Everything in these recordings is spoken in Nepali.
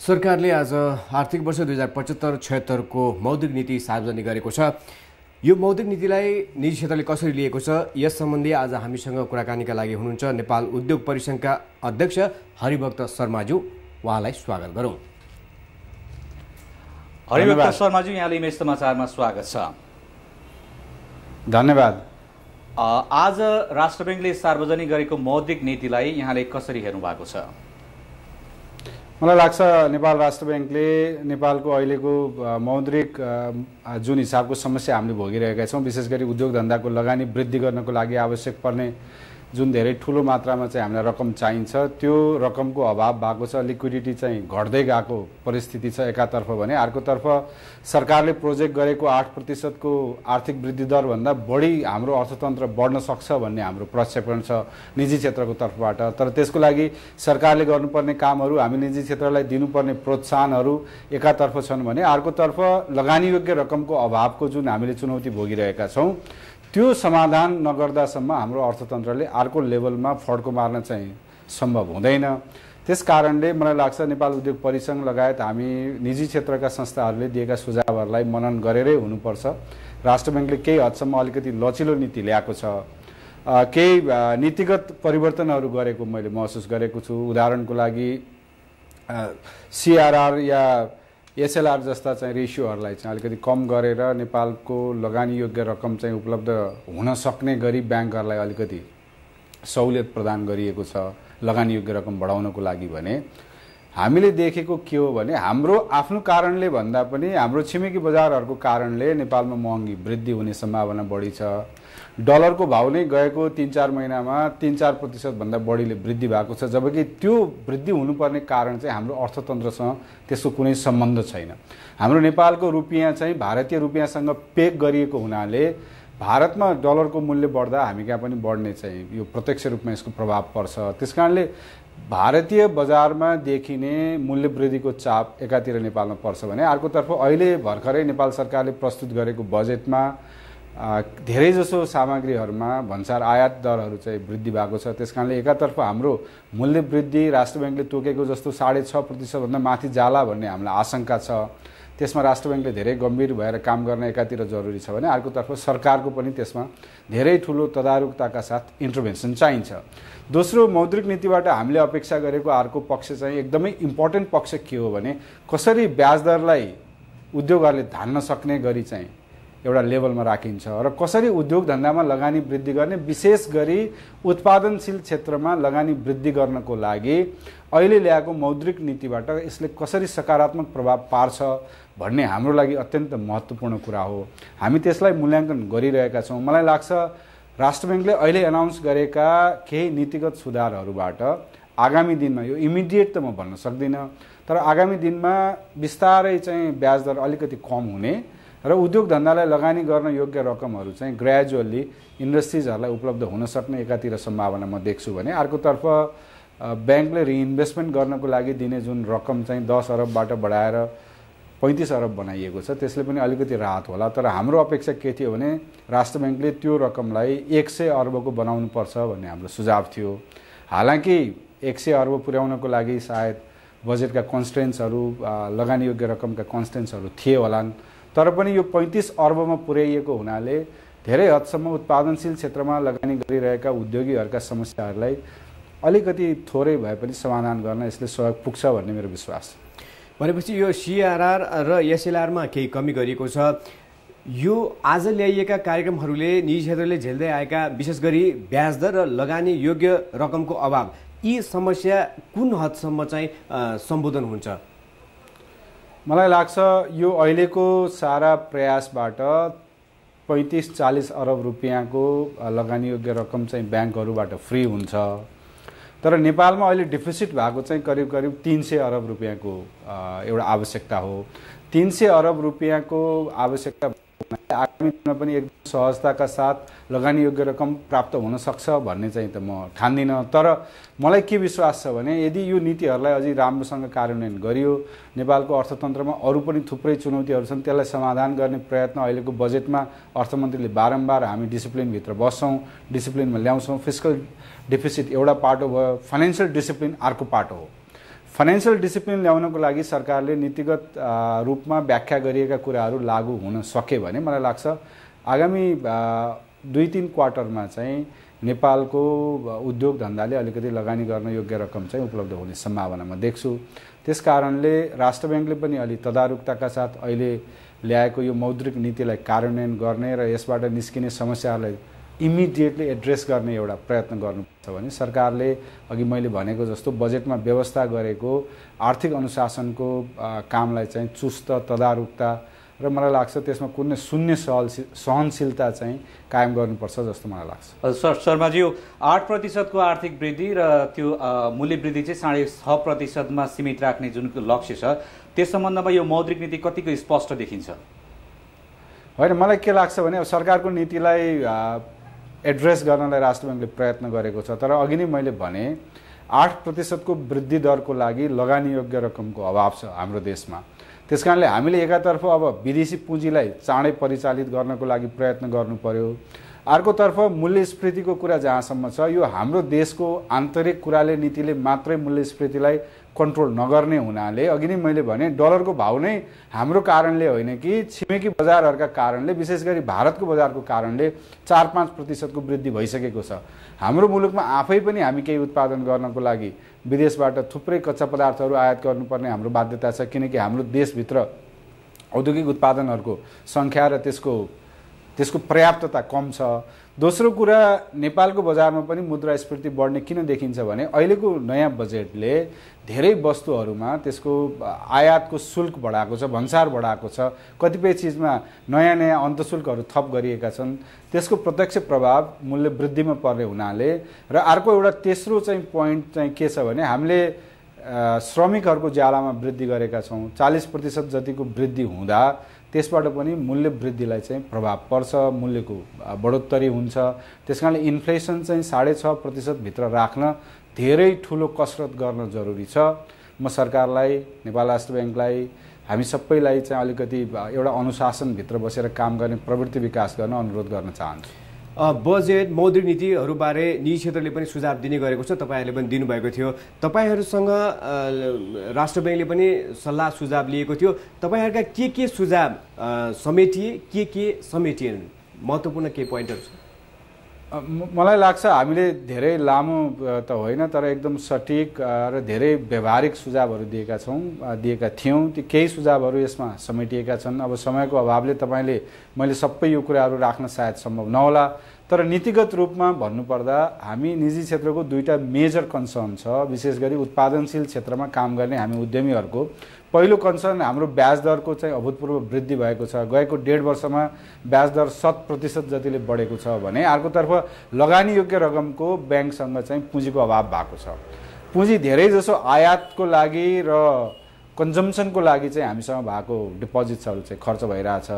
सरकारले आज आर्थिक वर्ष 2075-76 को मौद्रिक नीति सार्वजनिक गरेको छ। यो मौद्रिक नीतिलाई निजी क्षेत्रले कसरी लिएको छ यस सम्बन्धी आज हामीसँग कुराकानीका लागि हुनुहुन्छ नेपाल उद्योग परिसंघका अध्यक्ष हरिभक्त शर्माज्यू। उहाँलाई स्वागत गरौँ। हरिभक्त शर्माज्यू, यहाँले इमेज समाचारमा स्वागत छ। धन्यवाद। आज राष्ट्र बैंकले सार्वजनिक गरेको मौद्रिक नीतिलाई यहाँले कसरी हेर्नु भएको छ? मलाई लाग्छ नेपाल राष्ट्र बैंकले नेपालको अहिलेको मौद्रिक जुन हिसाबको समस्या हामीले भोगिरहेका छौँ, विशेष गरी उद्योग धन्दाको लगानी वृद्धि गर्नको लागि आवश्यक पर्ने जुन धेरै ठुलो मात्रामा चाहिँ हामीलाई रकम चाहिन्छ, त्यो रकमको अभाव भएको छ। लिक्विडिटी चाहिँ घट्दै गएको परिस्थिति छ एकातर्फ भने, अर्कोतर्फ सरकारले प्रोजेक्ट गरेको 8% को आर्थिक वृद्धि दर भन्दा बढी हाम्रो अर्थतन्त्र बढ्न सक्छ भन्ने हाम्रो प्रक्षेपण छ निजी क्षेत्रको तर्फबाट। तर त्यसको लागि सरकारले गर्नुपर्ने कामहरू, हामी निजी क्षेत्रलाई दिनुपर्ने प्रोत्साहनहरू एकातर्फ छन् भने, अर्कोतर्फ लगानीयोग्य रकमको अभावको जुन हामीले चुनौती भोगिरहेका छौँ, त्यो समाधान नगर्दासम्म हाम्रो अर्थतन्त्रले अर्को लेभलमा फड्को मार्न चाहिँ सम्भव हुँदैन। त्यसकारणले मलाई लाग्छ नेपाल उद्योग परिसंघ लगायत हामी निजी क्षेत्रका संस्थाहरूले दिएका सुझावहरूलाई मनन गरेरै हुनुपर्छ। राष्ट्र बैंकले केही हदसम्म अलिकति लचिलो नीति ल्याएको छ, केही नीतिगत परिवर्तनहरू गरेको मैले महसुस गरेको छु। उदाहरणको लागि सीआरआर या एसएलआर जस्ता चाहिँ रेसियोहरूलाई चाहिँ अलिकति कम गरेर नेपालको लगानी योग्य रकम चाहिँ उपलब्ध हुन सक्ने गरी ब्याङ्कहरूलाई अलिकति सहुलियत प्रदान गरिएको छ लगानी योग्य रकम बढाउनको लागि। भने हामीले देखेको के हो भने, हाम्रो आफ्नो कारणले भन्दा पनि हाम्रो छिमेकी बजारहरूको कारणले नेपालमा महँगी वृद्धि हुने सम्भावना बढी छ। डलरको भाउ नै गएको 3-4 महिनामा 3-4% भन्दा बढीले वृद्धि भएको छ, जबकि त्यो वृद्धि हुनुपर्ने कारण चाहिँ हाम्रो अर्थतन्त्रसँग त्यसको कुनै सम्बन्ध छैन। हाम्रो नेपालको रुपियाँ चाहिँ भारतीय रुपियाँसँग पेग गरिएको हुनाले भारतमा डलरको मूल्य बढ्दा हामी कहाँ पनि बढ्ने चाहिँ यो प्रत्यक्ष रूपमा यसको प्रभाव पर्छ। त्यसकारणले भारतीय बजारमा देखिने मूल्य वृद्धिको चाप एकातिर नेपालमा पर्छ भने, अर्कोतर्फ अहिले भर्खरै नेपाल सरकारले प्रस्तुत गरेको बजेटमा धेरैजसो सामग्रीहरूमा भन्सार आयात दरहरू चाहिँ वृद्धि भएको छ। त्यसकारणले एकातर्फ हाम्रो मूल्य वृद्धि राष्ट्र बैंकले तोकेको जस्तो 6.5% भन्दा माथि जाला भन्ने हामीलाई आशंका छ। त्यसमा राष्ट्र बैंकले धेरै गम्भीर भएर काम गर्न एकातिर जरुरी छ भने, अर्कोतर्फ सरकारको पनि त्यसमा धेरै ठुलो तदारुकताका साथ इन्टरभेन्सन चाहिन्छ। दोस्रो, मौद्रिक नीतिबाट हामीले अपेक्षा गरेको अर्को पक्ष चाहिँ एकदमै इम्पोर्टेन्ट पक्ष के हो भने, कसरी ब्याज दरलाई उद्योगहरूले धान्न सक्ने गरी चाहिँ एउटा लेभलमा राखिन्छ र कसरी उद्योग धन्दामा लगानी वृद्धि गर्ने, विशेष गरी उत्पादनशील क्षेत्रमा लगानी वृद्धि गर्नको लागि अहिले ल्याएको मौद्रिक नीतिबाट यसले कसरी सकारात्मक प्रभाव पार्छ भन्ने हाम्रो लागि अत्यन्त महत्त्वपूर्ण कुरा हो। हामी त्यसलाई मूल्याङ्कन गरिरहेका छौँ। मलाई लाग्छ राष्ट्र बैंकले अहिले एनाउन्स गरेका केही नीतिगत सुधारहरूबाट आगामी दिनमा, यो इमिडिएट त म भन्न सक्दिनँ, तर आगामी दिनमा बिस्तारै चाहिँ ब्याज दर अलिकति कम हुने र उद्योग धन्दालाई लगानी गर्न योग्य रकमहरू चाहिँ ग्रेजुअली इन्डस्ट्रिजहरूलाई उपलब्ध हुन सक्ने एकातिर सम्भावना म देख्छु भने, अर्कोतर्फ ब्याङ्कले रिइन्भेस्टमेन्ट गर्नको लागि दिने जुन रकम चाहिँ 10 अरबबाट बढाएर 35 अरब बनाइएको छ, त्यसले पनि अलिकति राहत होला। तर हाम्रो अपेक्षा के थियो भने, राष्ट्र बैंकले त्यो रकमलाई 100 अर्बको बनाउनुपर्छ भन्ने हाम्रो सुझाव थियो। हालांकि 100 अर्ब पुर्याउनको लागि सायद बजेटका कन्स्ट्रेन्ट्सहरू, लगानी योग्य रकमका कन्स्ट्रेन्ट्सहरू थिए होलान्, तर पनि यो 35 अर्बमा पुर्याइएको हुनाले धेरै हदसम्म उत्पादनशील क्षेत्रमा लगानी गरिरहेका उद्योगीहरूका समस्याहरूलाई अलिकति थोरै भए पनि समाधान गर्न यसले सहयोग पुग्छ भन्ने मेरो विश्वास छ। भनेपछि यो सीआरआर र एसएलआरमा केही कमी गरिएको छ। यो आज ल्याइएका कार्यक्रमहरूले निजी क्षेत्रले झेल्दै आएका विशेष गरी ब्याज दर र लगानी योग्य रकमको अभाव, यी समस्या कुन हदसम्म चाहिँ सम्बोधन हुन्छ? मलाई लाग्छ यो अहिलेको सारा प्रयासबाट 35-40 अरब रुपियाँको लगानी योग्य रकम चाहिँ ब्याङ्कहरूबाट फ्री हुन्छ। तर नेपालमा अहिले डिफिसिट भएको चाहिँ करिब 300 अरब रुपियाँको एउटा आवश्यकता हो। 300 अरब रुपियाँको आवश्यकता आगामी दिनमा पनि एकदम सहजताका साथ लगानी योग्य रकम प्राप्त हुन सक्छ भन्ने चाहिँ त म ठान्दिनँ। तर मलाई के विश्वास छ भने, यदि यो नीतिहरूलाई अझै राम्रोसँग कार्यान्वयन गरियो, नेपालको अर्थतन्त्रमा अरू पनि थुप्रै चुनौतीहरू छन्, त्यसलाई समाधान गर्ने प्रयत्न अहिलेको बजेटमा अर्थमन्त्रीले बारम्बार हामी डिसिप्लिनभित्र बस्छौँ, डिसिप्लिनमा ल्याउँछौँ। फिस्कल डिफिसिट एउटा पाटो भयो, फाइनेन्सियल डिसिप्लिन अर्को पाटो हो। फाइनेन्सियल डिसिप्लिन ल्याउनको लागि सरकारले नीतिगत रूपमा व्याख्या गरिएका कुराहरू लागू हुन सके भने मलाई लाग्छ आगामी 2-3 क्वार्टरमा चाहिँ नेपालको उद्योग धन्दाले अलिकति लगानी गर्न योग्य रकम चाहिँ उपलब्ध हुने सम्भावना म देख्छु। त्यसकारणले राष्ट्र ब्याङ्कले पनि अलि तदारुकताका साथ अहिले ल्याएको यो मौद्रिक नीतिलाई कार्यान्वयन गर्ने र यसबाट निस्किने समस्याहरूलाई इमिडिएटली एड्रेस गर्ने एउटा प्रयत्न गर्नुपर्छ भने सरकारले अघि मैले भनेको जस्तो बजेटमा व्यवस्था गरेको आर्थिक अनुशासनको कामलाई चाहिँ चुस्त तदारुकता र मलाई लाग्छ त्यसमा कुनै शून्य सहनशीलता चाहिँ कायम गर्नुपर्छ जस्तो मलाई लाग्छ। शर्माज्यू 8% को आर्थिक वृद्धि र त्यो मूल्य वृद्धि चाहिँ 6.5% मा सीमित राख्ने जुन लक्ष्य छ त्यस सम्बन्धमा यो मौद्रिक नीति कतिको स्पष्ट देखिन्छ? होइन, मलाई के लाग्छ भने अब सरकारको नीतिलाई एड्रेस गर्नलाई राष्ट्र ब्याङ्कले प्रयत्न गरेको छ, तर अघि नै मैले भने 8% को वृद्धि दरको लागि लगानी योग्य रकमको अभाव छ हाम्रो देशमा। त्यसकारणले हामीले एकातर्फ अब विदेशी पुँजीलाई चाँडै परिचालित गर्नको लागि प्रयत्न गर्नु पर्यो, अर्कोतर्फ मूल्यस्फीतिको कुरा जहाँसम्म छ यो हाम्रो देशको आन्तरिक कुराले नीतिले मात्रै मूल्यस्फीतिलाई कन्ट्रोल नगर्ने हुनाले अघि नै मैले भने डलरको भाउ नै हाम्रो कारणले होइन कि छिमेकी बजारहरूका कारणले विशेष गरी भारतको बजारको कारणले 4-5% को वृद्धि भइसकेको छ। हाम्रो मुलुकमा आफै पनि हामी केही उत्पादन गर्नको लागि विदेशबाट थुप्रै कच्चा पदार्थहरू आयात गर्नुपर्ने हाम्रो बाध्यता छ, किनकि हाम्रो देशभित्र औद्योगिक उत्पादनहरूको सङ्ख्या र त्यसको पर्याप्तता कम छ। दोस्रो कुरा, नेपालको बजारमा पनि मुद्रास्फीति बढ्ने किन देखिन्छ भने अहिलेको नयाँ बजेटले धेरै वस्तुहरूमा त्यसको आयातको शुल्क बढाएको छ, भन्सार बढाएको छ, कतिपय चिजमा नयाँ नयाँ अन्तशुल्कहरू थप गरिएका छन्। त्यसको प्रत्यक्ष प्रभाव मूल्य वृद्धिमा पर्ने हुनाले र अर्को एउटा तेस्रो चाहिँ पोइन्ट चाहिँ के छ भने हामीले श्रमिकहरूको ज्यालामा वृद्धि गरेका छौँ। 40% जतिको वृद्धि हुँदा त्यसबाट पनि मूल्य वृद्धिलाई चाहिँ प्रभाव पर्छ, मूल्यको बढोत्तरी हुन्छ। त्यसकारणले इन्फ्लेसन चाहिँ 6.5% भित्र राख्न धेरै ठुलो कसरत गर्न जरुरी छ। म सरकारलाई, नेपाल राष्ट्र ब्याङ्कलाई, हामी सबैलाई चाहिँ अलिकति एउटा अनुशासनभित्र बसेर काम गर्ने प्रवृत्ति विकास गर्न अनुरोध गर्न चाहन्छु। बजेट मौद्रिक नीतिहरूबारे निजी क्षेत्रले पनि सुझाव दिने गरेको छ, तपाईँहरूले पनि दिनुभएको थियो। तपाईँहरूसँग राष्ट्र ब्याङ्कले पनि सल्लाह सुझाव लिएको थियो। तपाईँहरूका के सुझाव समेटिए, के समेटिएन, महत्त्वपूर्ण के पोइन्टहरू छ? मलाई लाग्छ हामीले धेरै लामो त होइन तर एकदम सटिक र धेरै व्यवहारिक सुझावहरू दिएका थियौँ। ती केही सुझावहरू यसमा समेटिएका छन्। अब समयको अभावले मैले सबै यो कुराहरू राख्न सायद सम्भव नहोला, तर नीतिगत रूपमा भन्नुपर्दा हामी निजी क्षेत्रको 2टा मेजर कन्सर्न छ। विशेष गरी उत्पादनशील क्षेत्रमा काम गर्ने हामी उद्यमीहरूको पहिलो कन्सर्न हाम्रो ब्याज दरको चाहिँ अभूतपूर्व वृद्धि भएको छ। गएको 1.5 वर्षमा ब्याज दर 7% जतिले बढेको छ भने अर्कोतर्फ लगानी योग्य रकमको ब्याङ्कसँग चाहिँ पुँजीको अभाव भएको छ। पुँजी धेरै जसो आयातको लागि र कन्जम्सनको लागि चाहिँ हामीसँग भएको डिपोजिट्सहरू चाहिँ खर्च भइरहेछ।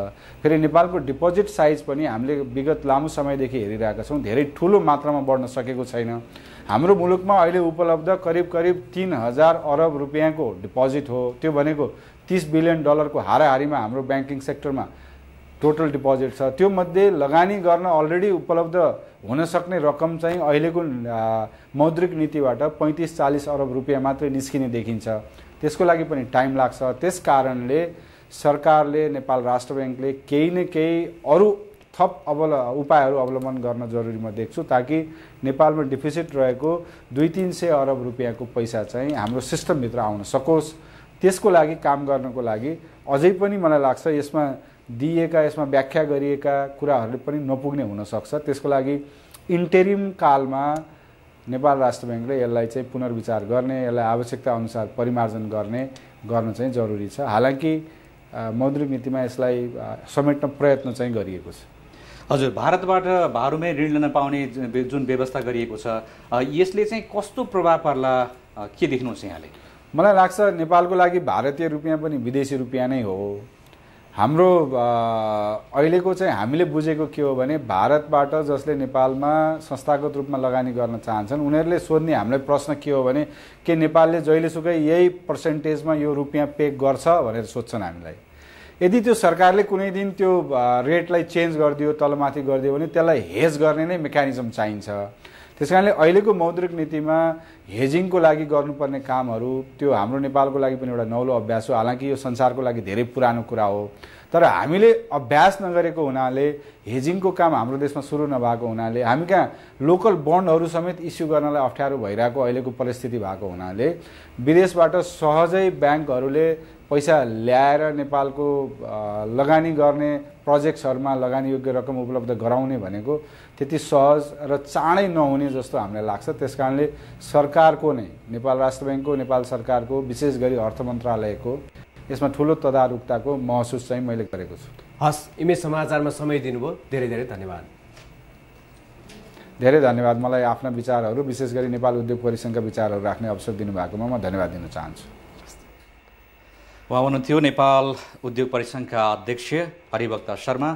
फेरि नेपालको डिपोजिट साइज पनि हामीले विगत लामो समयदेखि हेरिरहेका छौँ, धेरै ठुलो मात्रामा बढ्न सकेको छैन। हाम्रो मुलुकमा अहिले उपलब्ध करिब 3000 अरब रुपियाँको डिपोजिट हो। त्यो भनेको $30 बिलियन को हाराहारीमा हाम्रो ब्याङ्किङ सेक्टरमा टोटल डिपोजिट छ। त्यो मध्ये लगानी गर्न अलरेडी उपलब्ध हुन सक्ने रकम चाहिँ अहिलेको मौद्रिक नीतिबाट 35-40 अरब रुपियाँ मात्रै निस्किने देखिन्छ। त्यसको लागि पनि टाइम लाग्छ। त्यसकारणले सरकारले, नेपाल राष्ट्र ब्याङ्कले केही न केही अरू थप उपायहरू अवलम्बन गर्न जरुरी म देख्छु, ताकि नेपालमा डिफिसिट रहेको 200-300 अरब रुपियाँको पैसा चाहिँ हाम्रो सिस्टमभित्र आउन सकोस्। त्यसको लागि काम गर्नको लागि अझै पनि मलाई लाग्छ यसमा व्याख्या गरिएका कुराहरूले पनि नपुग्ने हुनसक्छ। त्यसको लागि इन्टेरिम कालमा नेपाल राष्ट्र ब्याङ्कले यसलाई चाहिँ पुनर्विचार गर्ने, यसलाई आवश्यकता अनुसार परिमार्जन गर्न चाहिँ जरुरी छ। हालांकि मौद्रिक नीतिमा यसलाई समेट्न प्रयत्न चाहिँ गरिएको छ। हजुर, भारतबाट भारूमै ऋण लिन पाउने जुन व्यवस्था गरिएको छ यसले चाहिँ कस्तो प्रभाव पर्ला के देख्नुहुन्छ यहाँले? मलाई लाग्छ नेपालको लागि भारतीय रुपियाँ पनि विदेशी रुपियाँ नै हो। हाम्रो अहिलेको चाहिँ हामीले बुझेको के हो भने भारतबाट जसले नेपालमा संस्थागत रूपमा लगानी गर्न चाहन्छन् उनीहरूले सोध्ने हामीलाई प्रश्न के हो भने के नेपालले जहिलेसुकै यही पर्सेन्टेजमा यो रुपियाँ पे गर्छ भनेर सोध्छन् हामीलाई। यदि त्यो सरकारले कुनै दिन त्यो रेटलाई चेन्ज गरिदियो, तलमाथि गरिदियो भने त्यसलाई हेज गर्ने नै मेकानिजम चाहिन्छ। त्यस कारणले अहिलेको मौद्रिक नीतिमा हेजिङको लागि गर्नुपर्ने कामहरू त्यो हाम्रो नेपालको लागि पनि एउटा नौलो अभ्यास हो। हालाकि यो संसारको लागि धेरै पुरानो कुरा हो, तर हामीले अभ्यास नगरेको हुनाले हेजिङको काम हाम्रो देशमा सुरु नभएको हुनाले हामी कहाँ लोकल बन्डहरू समेत इस्यु गर्नलाई अप्ठ्यारो भइरहेको अहिलेको परिस्थिति भएको हुनाले विदेशबाट सहजै ब्याङ्कहरूले पैसा ल्याएर नेपालको लगानी गर्ने प्रोजेक्ट्सहरूमा लगानी योग्य रकम उपलब्ध गराउने भनेको त्यति सहज र चाँडै नहुने जस्तो हामीलाई लाग्छ। त्यसकारणले सरकारको नै, नेपाल राष्ट्र ब्याङ्कको, नेपाल सरकारको, विशेष गरी अर्थ मन्त्रालयको यसमा ठुलो तदारुकताको महसुस चाहिँ मैले गरेको छु। हस्, इमेज समाचारमा समय दिनुभयो, धेरै धेरै धन्यवाद। धेरै धन्यवाद। मलाई आफ्ना विचारहरू, विशेष गरी नेपाल उद्योग परिसङ्घका विचारहरू राख्ने अवसर दिनुभएकोमा म धन्यवाद दिन चाहन्छु। उहाँ हुनुहुन्थ्यो नेपाल उद्योग परिसङ्घका अध्यक्ष हरिभक्त शर्मा।